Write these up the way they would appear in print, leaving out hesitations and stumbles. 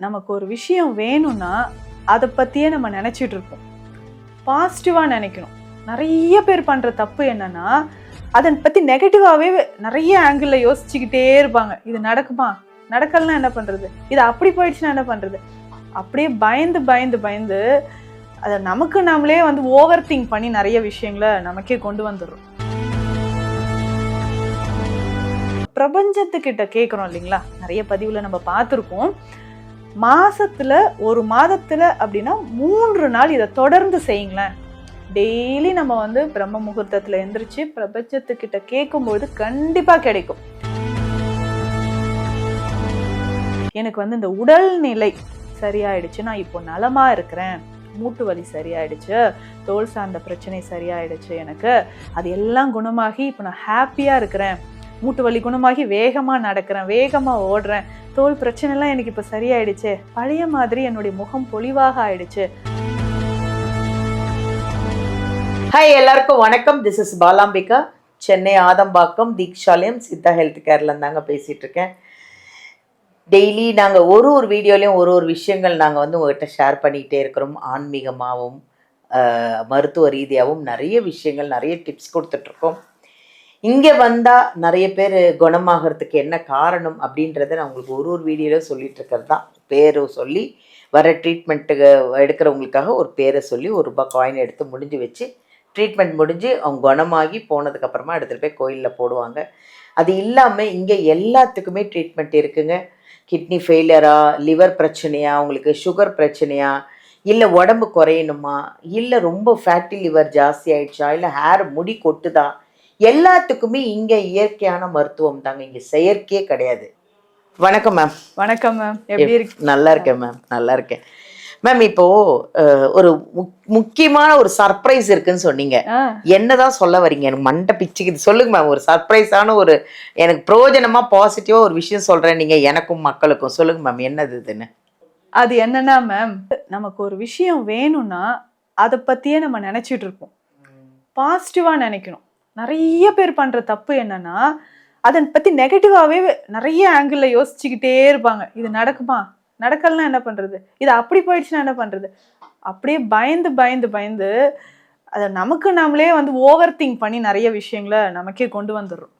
நமக்கு ஒரு விஷயம் வேணும்னா அதை பற்றியே நம்ம நினச்சிட்டு இருப்போம். பாசிட்டிவாக நினைக்கணும். நிறைய பேர் பண்ணுற தப்பு என்னன்னா, அதை பற்றி நெகட்டிவாகவே நிறைய ஆங்கிளில் யோசிச்சுக்கிட்டே இருப்பாங்க. இது நடக்குமா, நடக்கலன்னா என்ன பண்ணுறது, இது அப்படி போயிடுச்சுன்னா என்ன பண்ணுறது, அப்படியே பயந்து பயந்து பயந்து அதை நமக்கு நாமளே ஓவர் திங்க் பண்ணி நிறைய விஷயங்களை நமக்கே கொண்டு வந்துடுறோம். பிரபஞ்சத்துக்கிட்ட கேட்குறோம் இல்லைங்களா, நிறைய பதிவில் நம்ம பார்த்துருக்கோம். மாசத்துல ஒரு மாதத்துல அப்படின்னா 3 நாள் இதை தொடர்ந்து செய்யுங்களேன். டெய்லி நம்ம பிரம்ம முகூர்த்தத்துல எந்திரிச்சு பிரபஞ்சத்துக்கிட்ட கேட்கும்போது கண்டிப்பா கிடைக்கும். எனக்கு இந்த உடல்நிலை சரியாயிடுச்சு, நான் இப்போ நலமா இருக்கிறேன், மூட்டு வலி சரியாயிடுச்சு, தோல் சார்ந்த பிரச்சனை சரியாயிடுச்சு, எனக்கு அது எல்லாம் குணமாகி இப்போ நான் ஹாப்பியா இருக்கிறேன், மூட்டு வலி குணமாகி வேகமா நடக்கிறேன், வேகமா ஓடுறேன், தோல் பிரச்சனை எல்லாம் எனக்கு இப்ப சரியாயிடுச்சு, பழைய மாதிரி என்னுடைய முகம் பொலிவாக ஆயிடுச்சு. ஹாய், எல்லாருக்கும் வணக்கம். This is Balambika, Chennai Adambakkam Deekshalayam Siddha health கேர்ல இருந்தாங்க பேசிட்டு இருக்கேன். டெய்லி நாங்கள் ஒரு வீடியோலையும் ஒரு விஷயங்கள் நாங்கள் உங்கள்கிட்ட ஷேர் பண்ணிக்கிட்டே இருக்கிறோம். ஆன்மீகமாகவும் மருத்துவ ரீதியாகவும் நிறைய விஷயங்கள், நிறைய டிப்ஸ் கொடுத்துட்ருக்கோம். இங்கே வந்தால் நிறைய பேர் குணமாகறதுக்கு என்ன காரணம் அப்படின்றத நான் உங்களுக்கு ஒரு வீடியோவில் சொல்லிகிட்டு இருக்கிறது தான். பேரை சொல்லி வர ட்ரீட்மெண்ட்டுக்கு எடுக்கிறவங்களுக்காக ஒரு பேரை சொல்லி ₹1 காயின் எடுத்து முடிஞ்சு வச்சு ட்ரீட்மெண்ட் முடிஞ்சு அவங்க குணமாகி போனதுக்கப்புறமா எடுத்துகிட்டு போய் கோயிலில் போடுவாங்க. அது இல்லாமல் இங்கே எல்லாத்துக்குமே ட்ரீட்மெண்ட் இருக்குங்க. கிட்னி ஃபெயிலியரா, லிவர் பிரச்சனையா, உங்களுக்கு சுகர் பிரச்சனையா, இல்லை உடம்பு குறையணுமா, இல்லை ரொம்ப ஃபேட்டி லிவர் ஜாஸ்தி ஆயிடுச்சா, இல்லை ஹேர் முடி கொட்டுதா, எல்லாத்துக்குமே இங்கே இயற்கையான மருத்துவம் தாங்க, இங்கே செயற்கையே கிடையாது. வணக்கம் மேம். வணக்கம் மேம், எப்படி இருக்கு? நல்லா இருக்கேன் மேம், நல்லா இருக்கேன் மேம். இப்போ ஒரு முக்கியமான ஒரு சர்ப்ரைஸ் இருக்குன்னு சொன்னீங்க. என்னதான் சொல்ல வரீங்க? எனக்கு மண்டை பிச்சுக்குது. சொல்லுங்க மேம். ஒரு சர்ப்ரைஸான ஒரு எனக்கு பிரயோஜனமா பாசிட்டிவா ஒரு விஷயம் சொல்றேன் நீங்க எனக்கும் மக்களுக்கும். சொல்லுங்க மேம், என்னது இதுன்னு? அது என்னன்னா மேம், நமக்கு ஒரு விஷயம் வேணும்னா அதை பத்தியே நம்ம நினைச்சிட்டு இருப்போம். பாசிட்டிவா நினைக்கணும். நிறைய பேர் பண்ற தப்பு என்னன்னா, அதை பத்தி நெகட்டிவாவே நிறைய ஆங்கிளில் யோசிச்சுக்கிட்டே இருப்பாங்க. இது நடக்குமா, நடக்கலன்னா என்ன பண்றது, இது அப்படி போயிடுச்சுன்னா என்ன பண்றது, அப்படியே பயந்து பயந்து பயந்து அதை நமக்கு நாமளே ஓவர் திங்க் பண்ணி நிறைய விஷயங்களை நமக்கே கொண்டு வந்துடுறோம்.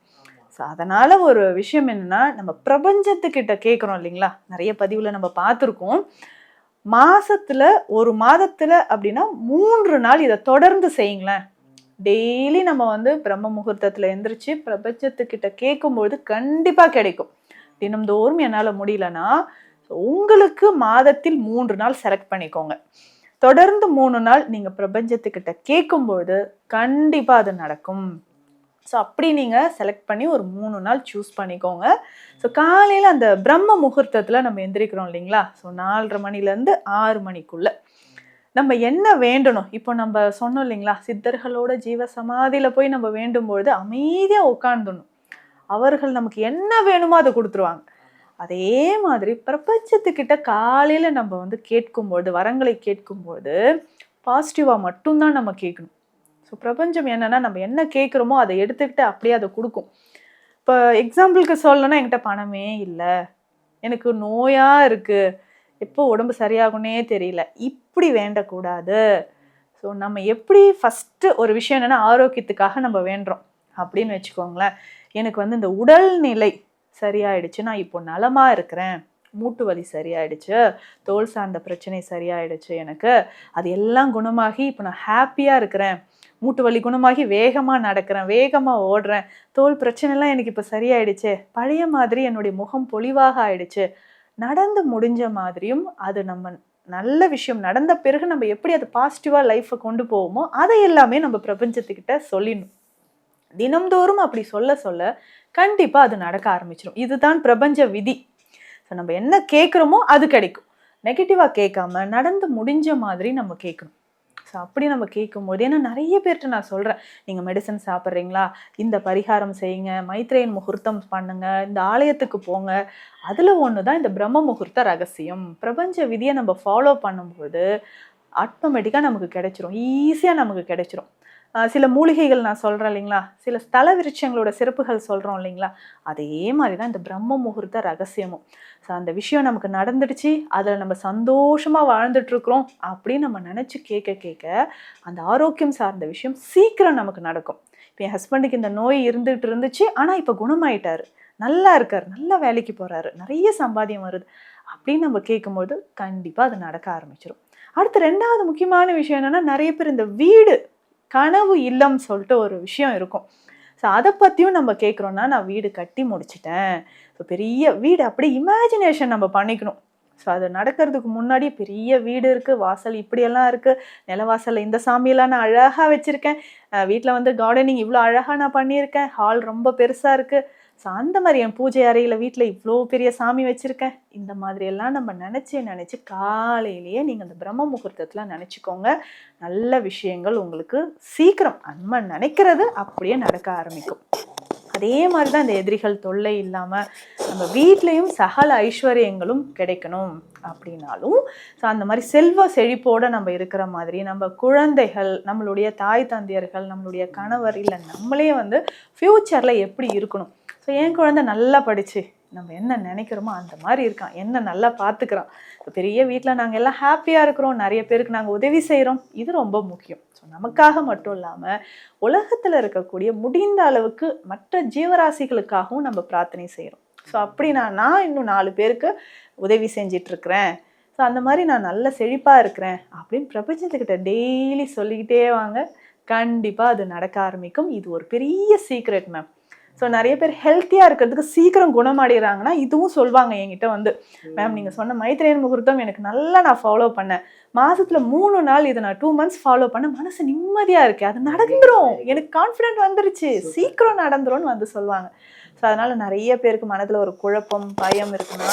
ஸோ அதனால ஒரு விஷயம் என்னன்னா, நம்ம பிரபஞ்சத்துக்கிட்ட கேட்குறோம் இல்லைங்களா, நிறைய பதிவில் நம்ம பார்த்துருக்கோம். ஒரு மாதத்துல அப்படின்னா 3 நாள் இதை தொடர்ந்து செய்யுங்களேன். டெய்லி நம்ம பிரம்ம முகூர்த்தத்துல எந்திரிச்சு பிரபஞ்சத்துக்கிட்ட கேட்கும்போது கண்டிப்பா கிடைக்கும். தினம்தோறும் என்னால முடியலன்னா உங்களுக்கு மாதத்தில் 3 நாள் செலக்ட் பண்ணிக்கோங்க. தொடர்ந்து 3 நாள் நீங்க பிரபஞ்சத்துக்கிட்ட கேட்கும்போது கண்டிப்பா அது நடக்கும். ஸோ அப்படி நீங்க செலக்ட் பண்ணி ஒரு 3 நாள் சூஸ் பண்ணிக்கோங்க. ஸோ காலையில அந்த பிரம்ம முகூர்த்தத்துல நம்ம எந்திரிக்கிறோம் இல்லைங்களா, ஸோ 4:30 மணிலேருந்து 6 மணிக்குள்ள நம்ம என்ன வேண்டணும். இப்போ நம்ம சொன்னோம் இல்லைங்களா, சித்தர்களோட ஜீவ சமாதியில போய் நம்ம வேண்டும்பொழுது அமைதியா உட்காந்துடணும். அவர்கள் நமக்கு என்ன வேணுமோ அதை கொடுத்துருவாங்க. அதே மாதிரி பிரபஞ்சத்துக்கிட்ட காலையில நம்ம கேட்கும்போது, வரங்களை கேட்கும்போது பாசிட்டிவா மட்டும்தான் நம்ம கேட்கணும். ஸோ பிரபஞ்சம் என்னன்னா, நம்ம என்ன கேட்குறோமோ அதை எடுத்துக்கிட்டு அப்படியே அதை கொடுக்கும். இப்போ எக்ஸாம்பிளுக்கு சொல்லணும்னா, என்கிட்ட பணமே இல்லை, எனக்கு நோயா இருக்கு, எப்போ உடம்பு சரியாகும்னே தெரியல, இப்படி வேண்டக்கூடாது. ஸோ நம்ம எப்படி ஃபஸ்ட்டு ஒரு விஷயம் என்னென்னா, ஆரோக்கியத்துக்காக நம்ம வேண்டுறோம் அப்படின்னு வச்சுக்கோங்களேன். எனக்கு இந்த உடல்நிலை சரியாயிடுச்சு, நான் இப்போ நலமா இருக்கிறேன், மூட்டு வலி சரியாயிடுச்சு, தோல் சார்ந்த பிரச்சனை சரியாயிடுச்சு, எனக்கு அது எல்லாம் குணமாகி இப்போ நான் ஹாப்பியா இருக்கிறேன், மூட்டு வலி குணமாகி வேகமா நடக்கிறேன், வேகமா ஓடுறேன், தோல் பிரச்சனை எல்லாம் எனக்கு இப்போ சரியாயிடுச்சு, பழைய மாதிரி என்னுடைய முகம் பொலிவாக ஆயிடுச்சு, நடந்து முடிஞ்ச மாதிரியும் அது நம்ம நல்ல விஷயம் நடந்த பிறகு நம்ம எப்படி அது பாசிட்டிவா லைஃப்பை கொண்டு போவோமோ அதை எல்லாமே நம்ம பிரபஞ்சத்துக்கிட்ட சொல்லிடணும். தினம்தோறும் அப்படி சொல்ல சொல்ல கண்டிப்பா அது நடக்க ஆரம்பிச்சிடும். இதுதான் பிரபஞ்ச விதி. ஸோ நம்ம என்ன கேட்குறோமோ அது கிடைக்கும். நெகட்டிவா கேட்காம நடந்து முடிஞ்ச மாதிரி நம்ம கேட்கணும். ஸோ அப்படி நம்ம கேட்கும்போது, ஏன்னா நிறைய பேர்கிட்ட நான் சொல்கிறேன், நீங்கள் மெடிசன் சாப்பிட்றீங்களா, இந்த பரிகாரம் செய்யுங்க, மைத்ரேயன் முகூர்த்தம் பண்ணுங்க, இந்த ஆலயத்துக்கு போங்க. அதில் ஒன்று தான் இந்த பிரம்ம முகூர்த்த ரகசியம். பிரபஞ்ச விதியை நம்ம ஃபாலோ பண்ணும்போது ஆட்டோமேட்டிக்காக நமக்கு கிடைச்சிரும், ஈஸியாக நமக்கு கிடைச்சிரும். சில மூலிகைகள் நான் சொல்கிறேன் இல்லைங்களா, சில ஸ்தல விருட்சங்களோட சிறப்புகள் சொல்கிறோம் இல்லைங்களா, அதே மாதிரி தான் இந்த பிரம்ம முகூர்த்த ரகசியமும். ஸோ அந்த விஷயம் நமக்கு நடந்துடுச்சு, அதில் நம்ம சந்தோஷமாக வாழ்ந்துட்டுருக்குறோம் அப்படின்னு நம்ம நினச்சி கேட்க கேட்க அந்த ஆரோக்கியம் சார்ந்த விஷயம் சீக்கிரம் நமக்கு நடக்கும். இப்போ என் ஹஸ்பண்டுக்கு இந்த நோய் இருந்துகிட்டு இருந்துச்சு, ஆனால் இப்போ குணமாயிட்டாரு, நல்லா இருக்கார், நல்ல வேலைக்கு போகிறாரு, நிறைய சம்பாத்தியம் வருது அப்படின்னு நம்ம கேட்கும்போது கண்டிப்பாக அது நடக்க ஆரம்பிச்சிடும். அடுத்து 2வது முக்கியமான விஷயம் என்னென்னா, நிறைய பேர் இந்த வீடு கனவு இல்லம் சொல்லிட்டு ஒரு விஷயம் இருக்கும். ஸோ அதை பற்றியும் நம்ம கேட்குறோன்னா, நான் வீடு கட்டி முடிச்சிட்டேன், ஸோ பெரிய வீடு அப்படி இமேஜினேஷன் நம்ம பண்ணிக்கணும். ஸோ அது நடக்கிறதுக்கு முன்னாடி பெரிய வீடு இருக்குது, வாசல் இப்படியெல்லாம் இருக்குது, நிலவாசலில் இந்த சாமியெல்லாம் நான் அழகாக வச்சுருக்கேன், வீட்டில் வந்து கார்டனிங் இவ்வளோ அழகாக நான் பண்ணியிருக்கேன், ஹால் ரொம்ப பெருசாக இருக்குது, ஸோ அந்த மாதிரி என் பூஜை அறையில் வீட்டில் இவ்வளோ பெரிய சாமி வச்சுருக்கேன், இந்த மாதிரியெல்லாம் நம்ம நினச்சி காலையிலேயே நீங்கள் அந்த பிரம்ம முகூர்த்தத்தில் நினச்சிக்கோங்க. நல்ல விஷயங்கள் உங்களுக்கு சீக்கிரம் நம்ம நினைக்கிறது அப்படியே நடக்க ஆரம்பிக்கும். அதே மாதிரி தான் இந்த எதிரிகள் தொல்லை இல்லாமல் நம்ம வீட்லேயும் சகல ஐஸ்வர்யங்களும் கிடைக்கணும் அப்படின்னாலும், ஸோ அந்த மாதிரி செல்வ செழிப்போடு நம்ம இருக்கிற மாதிரி நம்ம குழந்தைகள், நம்மளுடைய தாய் தந்தையர்கள், நம்மளுடைய கணவர், இல்லை நம்மளே வந்து ஃப்யூச்சரில் எப்படி இருக்கணும். ஸோ என் குழந்தை நல்லா படித்து நம்ம என்ன நினைக்கிறோமோ அந்த மாதிரி இருக்கான், என்ன நல்லா பார்த்துக்கிறான், இப்போ பெரிய வீட்டில் நாங்கள் எல்லாம் ஹாப்பியாக இருக்கிறோம், நிறைய பேருக்கு நாங்கள் உதவி செய்கிறோம், இது ரொம்ப முக்கியம். ஸோ நமக்காக மட்டும் இல்லாமல் உலகத்தில் இருக்கக்கூடிய முடிந்த அளவுக்கு மற்ற ஜீவராசிகளுக்காகவும் நம்ம பிரார்த்தனை செய்கிறோம். ஸோ அப்படி நான் இன்னும் 4 பேருக்கு உதவி செஞ்சிட்ருக்கிறேன், ஸோ அந்த மாதிரி நான் நல்ல செழிப்பாக இருக்கிறேன் அப்படின்னு பிரபஞ்சத்துக்கிட்ட டெய்லி சொல்லிக்கிட்டே வாங்க, கண்டிப்பாக அது நடக்க ஆரம்பிக்கும். இது ஒரு பெரிய சீக்ரெட் மேம். ஸோ நிறைய பேர் ஹெல்த்தியாக இருக்கிறதுக்கு சீக்கிரம் குணமடைகிறாங்கன்னா இதுவும் சொல்லுவாங்க என்கிட்ட வந்து, மேம் நீங்கள் சொன்ன மைத்ரேயன் முகூர்த்தம் எனக்கு நல்லா நான் ஃபாலோ பண்ணேன், மாதத்தில் 3 நாள் இதை நான் 2 months ஃபாலோ பண்ண, மனசு நிம்மதியாக இருக்கு, அது நடந்துடும், எனக்கு கான்ஃபிடென்ட் வந்துருச்சு, சீக்கிரம் நடந்துரும்னு வந்து சொல்லுவாங்க. ஸோ அதனால் நிறைய பேருக்கு மனதில் ஒரு குழப்பம் பயம் இருக்குன்னா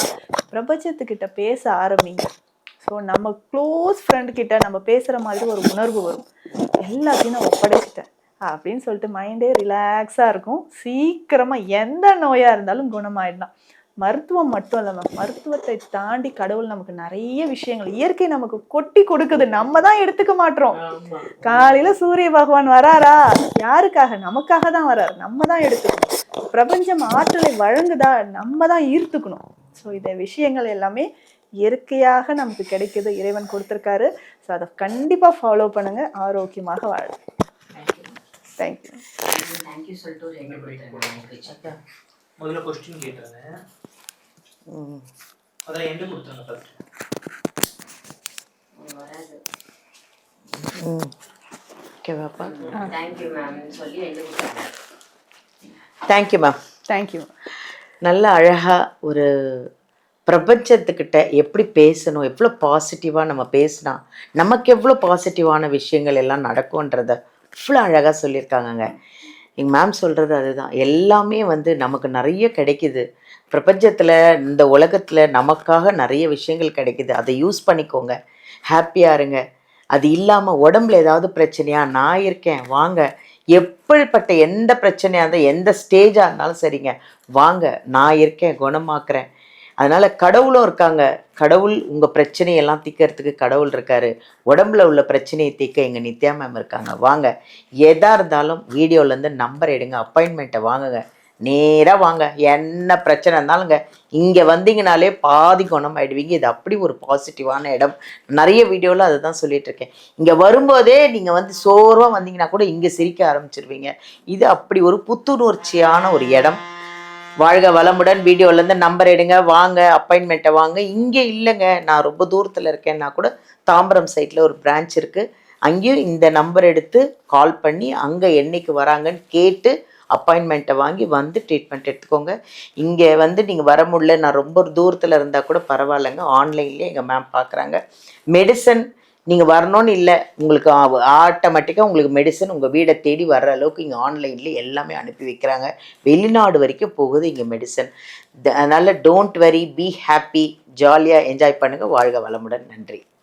பிரபஞ்சத்துக்கிட்ட பேச ஆரம்பிங்க. ஸோ நம்ம க்ளோஸ் ஃப்ரெண்ட்கிட்ட நம்ம பேசுகிற மாதிரி ஒரு உணர்வு வரும், எல்லாத்தையும் நான் ஒப்படைச்சிட்டேன் அப்படின்னு சொல்லிட்டு மைண்டே ரிலாக்ஸாக இருக்கும், சீக்கிரமாக எந்த நோயாக இருந்தாலும் குணமாயிடலாம். மருத்துவம் மட்டும் இல்லை மேம், மருத்துவத்தை தாண்டி கடவுள் நமக்கு நிறைய விஷயங்கள் இயற்கை நமக்கு கொட்டி கொடுக்குது, நம்ம தான் எடுத்துக்க மாட்டோம். காலையில் சூரிய பகவான் வராரா, யாருக்காக? நமக்காக தான் வராரு, நம்ம தான் எடுத்துக்கணும். பிரபஞ்சம் ஆற்றலை வழங்குதா, நம்ம தான் ஈர்த்துக்கணும். ஸோ இந்த விஷயங்கள் எல்லாமே இயற்கையாக நமக்கு கிடைக்குது, இறைவன் கொடுத்துருக்காரு. ஸோ அதை கண்டிப்பாக ஃபாலோ பண்ணுங்கள், ஆரோக்கியமாக வாழ. தேங்க்யூ. தேங்க்யூ சொல்லிட்டு ஒரு எங்க முதல்ல क्वेश्चन கேட்றேன், அதல எங்க கொடுத்தாங்க ஃபர்ஸ்ட் வராது. ஓகேவாப்பா, தேங்க்யூ மேம் சொல்லி எங்க கொடுத்தாங்க. Thank you ma'am, thank you. நல்ல அழகாக ஒரு பிரபஞ்சத்துக்கிட்ட எப்படி பேசணும், எவ்வளோ பாசிட்டிவாக நம்ம பேசினா நமக்கு எவ்வளோ பாசிட்டிவான விஷயங்கள் எல்லாம் நடக்கும்ன்றத இவ்வளோ அழகாக சொல்லியிருக்காங்கங்க. எங்கள் மேம் சொல்கிறது அதுதான், எல்லாமே வந்து நமக்கு நிறைய கிடைக்குது பிரபஞ்சத்தில், இந்த உலகத்தில் நமக்காக நிறைய விஷயங்கள் கிடைக்குது, அதை யூஸ் பண்ணிக்கோங்க, ஹாப்பியாக இருங்க. அது இல்லாமல் உடம்புல ஏதாவது பிரச்சனையா, நான் இருக்கேன் வாங்க, எப்படிப்பட்ட எந்த பிரச்சனையாக இருந்தால் எந்த ஸ்டேஜாக இருந்தாலும் சரிங்க வாங்க, நான் இருக்கேன் குணமாக்குறேன். அதனால் கடவுளும் இருக்காங்க, கடவுள் உங்கள் பிரச்சனையெல்லாம் தீர்க்கறதுக்கு கடவுள் இருக்கார், உடம்புல உள்ள பிரச்சனையை தீர்க்க எங்கள் நித்யா மேம் இருக்காங்க, வாங்க. எதாக இருந்தாலும் வீடியோலேருந்து நம்பர் எடுங்க, அப்பாயின்மெண்ட்டை வாங்குங்க, நேராக வாங்க, என்ன பிரச்சனை இருந்தாலுங்க இங்கே வந்தீங்கனாலே பாதி குணம் ஆகிடுவீங்க. இது அப்படி ஒரு பாசிட்டிவான இடம், நிறைய வீடியோவில் அதை தான் சொல்லிகிட்ருக்கேன். இங்கே வரும்போதே நீங்கள் வந்து சோர்வாக வந்தீங்கன்னா கூட இங்கே சிரிக்க ஆரம்பிச்சிருவீங்க. இது அப்படி ஒரு புத்துணர்ச்சியான ஒரு இடம். வாழ்க வளமுடன். வீடியோலேருந்து நம்பர் எடுங்க, வாங்க, அப்பாயின்மெண்ட்டை வாங்க. இங்கே இல்லைங்க, நான் ரொம்ப தூரத்தில் இருக்கேன்னா கூட தாம்பரம் சைட்டில் ஒரு பிரான்ச் இருக்குது, அங்கேயும் இந்த நம்பர் எடுத்து கால் பண்ணி அங்கே என்னைக்கு வராங்கன்னு கேட்டு அப்பாயின்மெண்ட்டை வாங்கி வந்து ட்ரீட்மெண்ட் எடுத்துக்கோங்க. இங்கே வந்து நீங்கள் வர முடியல, நான் ரொம்ப தூரத்தில் இருந்தால் கூட பரவாயில்லைங்க, ஆன்லைன்லேயே எங்கள் மேம் பார்க்குறாங்க. மெடிசன் நீங்கள் வரணும்னு இல்லை, உங்களுக்கு ஆட்டோமேட்டிக்காக உங்களுக்கு மெடிசன் உங்கள் வீடை தேடி வர்ற அளவுக்கு இங்கே ஆன்லைன்லேயே எல்லாமே அனுப்பி வைக்கிறாங்க. வெளிநாடு வரைக்கும் போகுது இங்கே மெடிசன். அதனால் டோன்ட் வரி, பி ஹாப்பி, ஜாலியாக என்ஜாய் பண்ணுங்கள். வாழ்க வளமுடன். நன்றி.